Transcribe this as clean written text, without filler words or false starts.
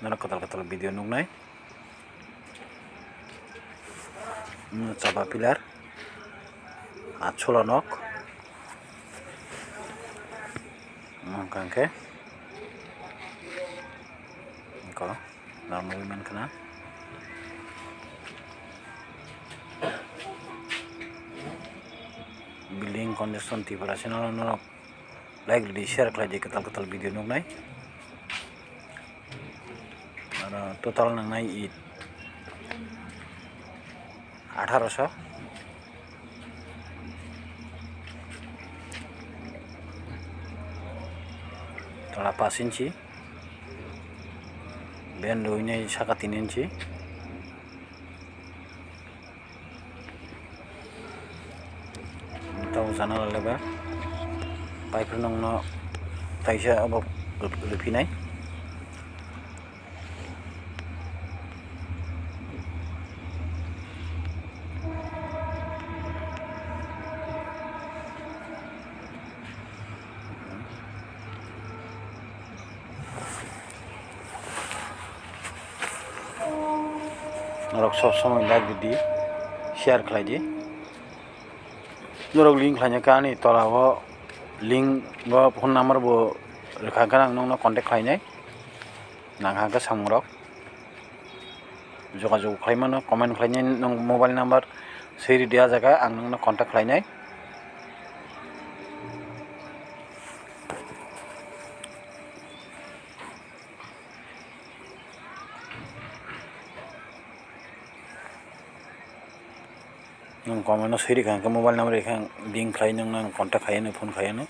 nara kotal video nuknai chapa pilar achola nok kangke ko normal mankana building construction Tripura channel no like di share khlai kotal video nuknai total nangnai it 1800 tala 5 inci band ini saka 3 inci tau janala leba pipe nongno taisa abok lupinai norok sob somoi like di share khlai di norok link khlaina kani tola o link bo phone number bo rekha kan nongno contact khlainai nangha ka samrok jogajog khlaimano comment khlainai nong mobile number seri dia jaga ang nongno contact khlainai nong comment no seri kan ka mobile number ekang link khlai nong contact khaino phone khaino